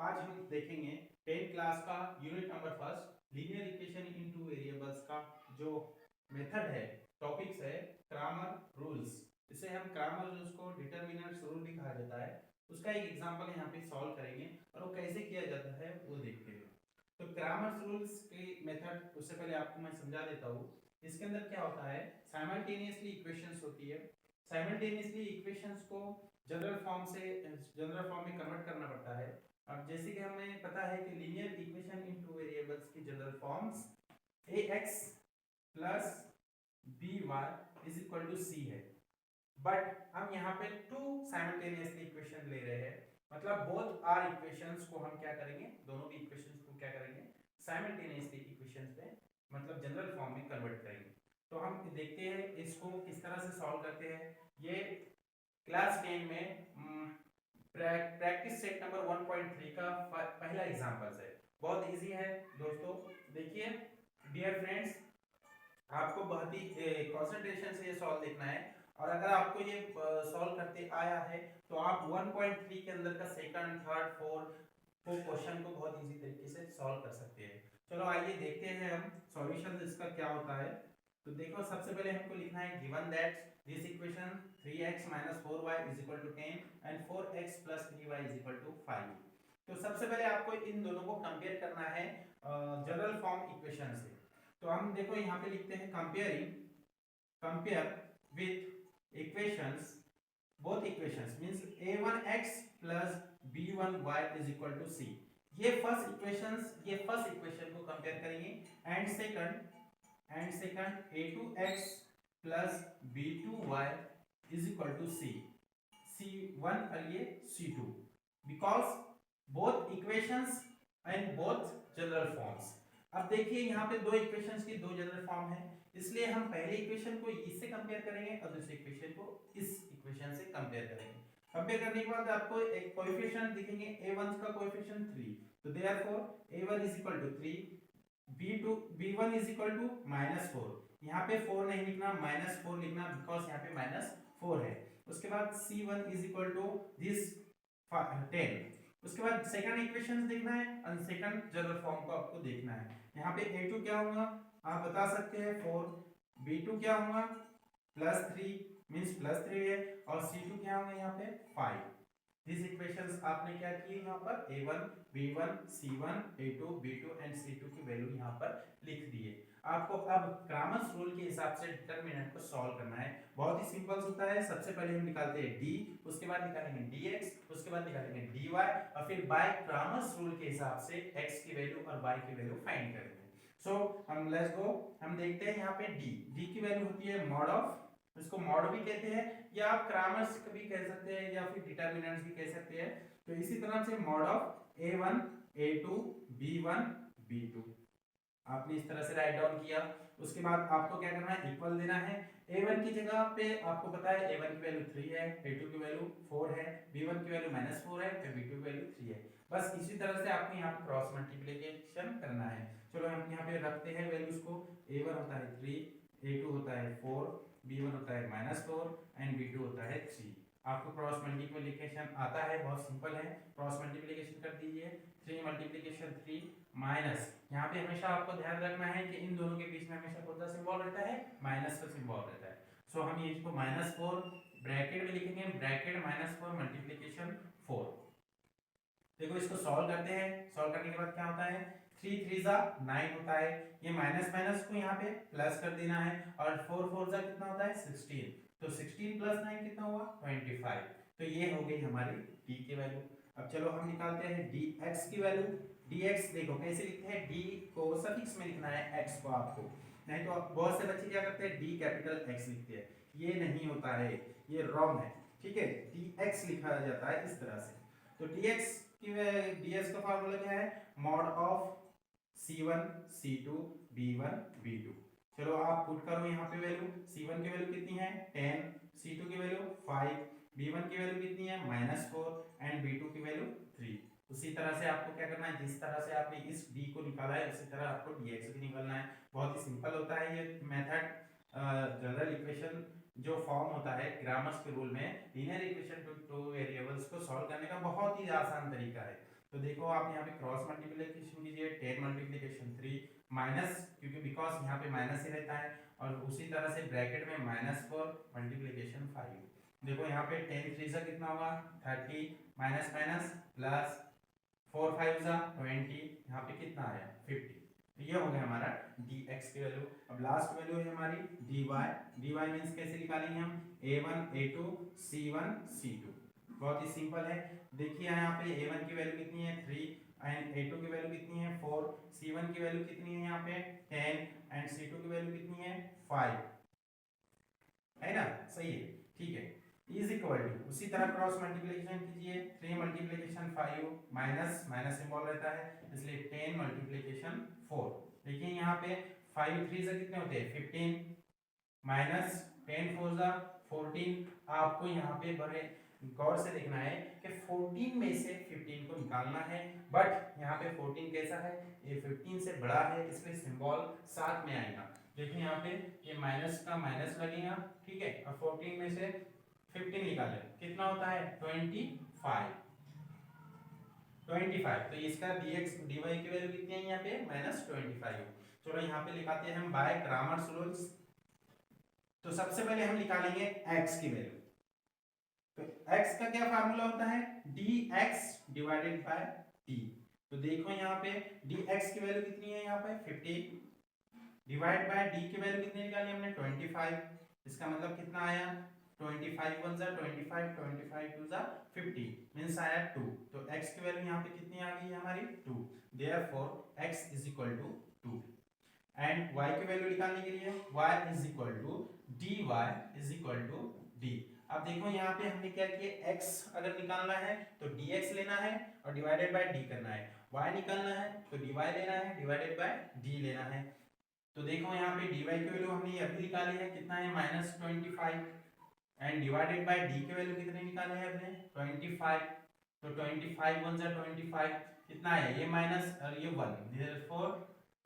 आज हम देखेंगे 10th क्लास का unit number first linear equation in two variables का जो मेथड है, टॉपिक्स है क्रामर रूल्स। इसे हम क्रामर रूल्स को डिटरमिनेंट्स रूल भी कहा जाता है। उसका एक एग्जांपल यहाँ पे सॉल्व करेंगे और वो कैसे किया जाता है वो देखते हैं। तो क्रामर रूल्स के मेथड, उससे पहले आपको मैं समझा देता हूँ। इसके अंदर क्या होता है, साइमल्टेनियसली इक्वेशंस होती है। साइमल्टेनियसली इक्वेशंस को जनरल फॉर्म में कन्वर्ट करना पड़ता है। अब जैसे कि हमें पता है कि linear equation in two variables की general forms ax plus by is equal to c है। बट हम यहाँ पे टू साइमल्टेनियसली इक्वेशन ले रहे हैं, मतलब बोथ आर इक्वेशंस को हम क्या करेंगे, दोनों भी इक्वेशंस को क्या करेंगे, साइमल्टेनियसली इक्वेशंस में मतलब जनरल फॉर्म में कन्वर्ट करेंगे। तो हम देखते हैं इसको किस तरह से सॉल्व करते हैं। ये क्लास 10 में प्रैक्टिस सेट नंबर 1.3 का पहला एग्जांपल है। बहुत इजी है दोस्तों। देखिए डियर फ्रेंड्स, आपको बहुत ही कंसंट्रेशन से ये सॉल्व देखना है। और अगर आपको ये सॉल्व करते आया है तो आप 1.3 के अंदर का सेकंड, थर्ड, फोर्थ को क्वेश्चन को बहुत इजी तरीके से सॉल्व कर सकते हैं। चलो आइए देखते हैं हम सॉल्यूशन इसका क्या होता है। तो देखो सबसे पहले हमको लिखना है given that this equation 3x 4y is equal to 10 and 4x plus 3y is equal to 5। तो सबसे पहले आपको इन दोनों को कंपेयर करना है जनरल फॉर्म इक्वेशन से। तो हम देखो यहाँ पे लिखते हैं compare with equations, both equations means a1x plus b1y is equal to c। ये फर्स्ट इक्वेशन को कंपेयर करेंगे and second a2x plus b2y is equal to c1 और ये c2 because both equations and both general forms। अब देखिए यहाँ पे दो इक्वेशंस की दो जनरल फॉर्म है, इसलिए हम पहले इक्वेशन को इससे कंपेयर करेंगे और दूसरे इक्वेशन को इस इक्वेशन से कंपेयर करेंगे। कंपेयर करने के बाद आपको एक कोएफिशिएंट दिखेंगे, a1 का कोएफिशिएंट 3, तो therefore a1 is equal to 3, b1 is equal to -4। यहाँ पे 4 नहीं लिखना, -4 लिखना बिकॉज यहाँ पे -4 है। उसके बाद c1 is equal to this 10। उसके बाद सेकंड इक्वेशन देखना है और सेकंड जनरल फॉर्म को आपको देखना है। यहाँ पे a2 क्या होगा आप बता सकते हैं 4, b2 क्या होगा +3 मींस +3 है और c2 क्या होगा यहाँ पे 5। दिस इक्वेशंस आपने क्या किए यहाँ पर a1 b1 c1 a2 b2 and c2 की वैल्यू यहाँ पर लिख दिए। आपको अब क्रामर्स रूल के हिसाब से डिटरमिनेंट को सॉल्व करना है। बहुत ही सिंपल होता है। सबसे पहले हम निकालते हैं d, उसके बाद निकालेंगे dx, उसके बाद निकालेंगे dy और फिर बाय क्रामर्स रूल के हिसाब से x की वैल्यू और y की वैल्यू फाइंड करेंगे। सो हम लेट्स गो, हम देखते हैं यहाँ पे d की वैल्यू होती है मॉड ऑफ, इसको मॉड भी कहते हैं या आप क्रामर्स भी कह सकते हैं या फिर डिटरमिनेंट्स भी कह सकते हैं। तो इसी तरह से mod of a1 a2 b1 b2 आपने इस तरह से राइट डाउन किया। उसके बाद आपको क्या करना है, इक्वल देना है। a1 की जगह पे आपको पता है a1 की वैल्यू 3 है, a2 की वैल्यू 4 है, b1 की वैल्यू -4 है, फिर b2 की वैल्यू 3 है। बस इसी तरह से आपको यहाँ पे क्रॉस मल्टीप्लिकेशन करना है। चलो हम यहाँ पे रखते हैं वैल्यूज को। a1 होता है 3, a2 होता है 4, b1 होता है -4 एंड b2 होता है 3। आपको क्रॉस मल्टीप्लिकेशन आता है, बहुत सिंपल है। क्रॉस मल्टीप्लिकेशन कर दीजिए। 3 मल्टीप्लिकेशन 3 माइनस, यहाँ पे हमेशा आपको ध्यान रखना है कि इन दोनों के बीच में हमेशा कौन सा सिंबल रहता है, माइनस का सिंबल रहता है। सो हम ये इसको -4 ब्रैकेट में लिखेंगे, ब्रैकेट -4 मल्टीप्लिकेशन 4। देखो इसको सॉल्व करते हैं। सॉल्व करने के बाद क्या होता है, 3 3 जा 9 होता है, ये माइनस माइनस को यहाँ पे प्लस कर देना है और 4 4 जा कितना होता है 16, तो 16 प्लस 9 कितना हुआ 25। तो ये हो गई हमारी d की वैल्यू। अब चलो हम निकालते हैं dx की वैल्यू। dx देखो कैसे लिखते हैं, d को सफिक्स में लिखना है x को आपको, नहीं तो बहुत से बच्चे क्या करते हैं d कैपिटल x लिखते हैं, ये नहीं होता है, ये रॉन्ग है। ठीक है, dx लिखा जाता है इस तरह से। तो dx ds का फार्मूला क्या है, mod of c1 c2 b1 b2। चलो आप पुट करो यहाँ पे वैल्यू। c1 की वैल्यू कितनी है 10, c2 की वैल्यू 5, b1 की वैल्यू कितनी है -4 एंड b2 की वैल्यू 3। उसी तरह से आपको क्या करना है, जिस तरह से आपने इस d को निकाला है उसी तरह आपको dx भी निकालना है। बहुत ही सिंपल होता है ये मेथड। जनरल इक्वेशन जो फॉर्म होता है ग्रामर्स के रूल में, लीनियर इक्वेशन टू वेरिएबल्स को सॉल्व करने का बहुत ही आसान तरीका है। तो देखो आप यहाँ पे क्रॉस मल्टीप्लिकेशन कीजिए, 10 मल्टीप्लिकेशन 3 माइनस, क्योंकि बिकॉज यहाँ पे माइनस ही रहता है, और उसी तरह से ब्रैकेट में -4 मल्टीप्लिकेशन 5। देखो यहाँ पे 10 3 से कितना होगा 30 माइनस माइनस प्लस 4 5 जा 20, यहाँ पे कितना आया 50। तो ये हो गया हमारा dx की वैल्यू। अब लास्ट वैल्यू है हमारी dy। dy मींस कैसे निकालेंगे हम, a1 a2 c1 c2। बहुत ही सिंपल है। देखिए यहाँ पे a1 की वैल्यू कितनी है 3 एंड a2 की वैल्यू कितनी है 4, c1 की वैल्यू कितनी है यहाँ पे 10 एंड c2 की वैल्यू कितनी है 5, है ना, सही है, ठीक है। इज इक्वल टू उसी तरह क्रॉस मल्टीप्लिकेशन कीजिए, 3 मल्टीप्लिकेशन 5 माइनस माइनस सिंबल रहता है इसलिए 10 मल्टीप्लिकेशन 4। देखिए यहाँ पे 5 3 से कितने होते हैं 15 माइनस 10 4 जा 14। आपको यहाँ पे बड़े गौर से देखना है कि 14 में से 15 को निकालना है, बट यहाँ पे 14 कैसा है, ये 15 से बड़ा है इसलिए सिंबल साथ में आएगा। देखिए यहाँ पे ये माइनस का माइनस लगेगा, ठीक है, और 14 में से 15 निकाले कितना होता है 25। तो इसका dx dy की वैल्यू कितनी है यहाँ पे -25। चलो यहाँ पे लिखाते हैं हम बाय क्रामर्स रूल्स। तो सबसे पहले हम निकालेंगे x की वैल्यू। तो x का क्या फार्मूला होता है dx डिवाइडेड बाय d। तो देखो यहाँ पे dx की वैल्यू कितनी है यहाँ पे 15 डिवाइड बाय d की वैल्यू कितनी निकाली हमने 25। इसका मतलब कितना आया 25 1 जा 25 25 2 जा 50 मींस आया 2। तो x की वैल्यू यहाँ पे कितनी आ गई हमारी 2। Therefore x is equal to 2। And y की वैल्यू निकालने के लिए y is equal to dy is equal to d। अब देखो यहाँ पे हमने क्या किया, x अगर निकालना है तो dx लेना है और डिवाइडेड बाय d करना है, y निकालना है तो dy लेना है डिवाइडेड बाय d लेना है। तो देखो यहाँ पे dy की वैल्यू हमने अभी निकाली है, कितना है -25 एंड डिवाइडेड बाय d की वैल्यू कितने निकाले हैं हमने 25। तो 25 1 जा 25 कितना है ये माइनस और ये 1,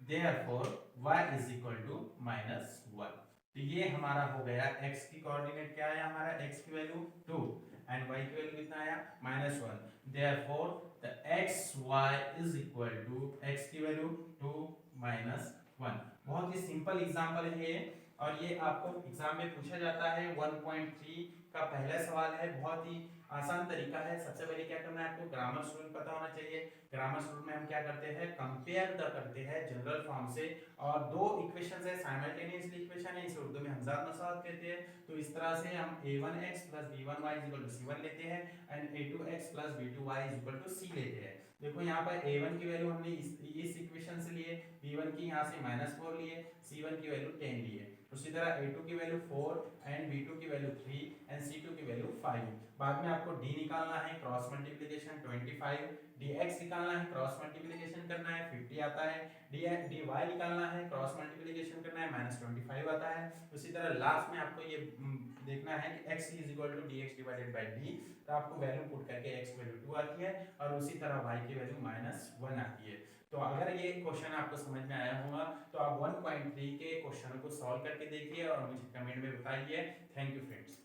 therefore y is equal to -1। तो ये हमारा हो गया x की कोऑर्डिनेट क्या है हमारा, x की वैल्यू 2 एंड y की वैल्यू कितना आया -1। Therefore the xy is equal to x की वैल्यू 2 -1। बहुत ही सिंपल एग्जांपल है ये, और ये आपको एग्जाम में पूछा जाता है। 1.3 का पहला सवाल है, बहुत ही आसान तरीका है। सबसे पहले क्या करना है आपको ग्रामर रूल पता होना चाहिए। ग्रामर रूल में हम क्या करते हैं, कंपेयर द करते हैं जनरल फॉर्म से, और दो इक्वेशंस है साइमल्टेनियसली इक्वेशन है, इसे उर्दू में हमजाद मसावत कहते हैं। तो इस तरह से हम a1x b1y c1 लेते हैं एंड a2x b2y c लेते हैं। देखो यहाँ पर a1 की वैल्यू हमने इस इक्वेशन से लिए, b1 की यहाँ से -4 लिए, c1 की वैल्यू 10 लिए। उसी तरह a2 की वैल्यू 4 एंड b2 की वैल्यू 3 एंड c2 की वैल्यू 5। बाद में आपको d निकालना है, क्रॉस मल्टीप्लिकेशन 25, dx निकालना है, क्रॉस मल्टीप्लिकेशन करना है 50 आता है, dy निकालना है, क्रॉस मल्टीप्लिकेशन करना है -25 आता है। उसी तरह लास्ट में आपको ये देखना है कि x is equal to dx divided by d। तो आपको वैल्यू पुट करके x वैल्यू 2 आती है और उसी तरह y की वैल्यू -1 आती है। तो अगर ये क्वेश्चन आपको समझ में आया होगा तो आप 1.3 के क्वेश्चन को सॉल्व करके देखिए और मुझे कमेंट में बताइए। Thank you friends.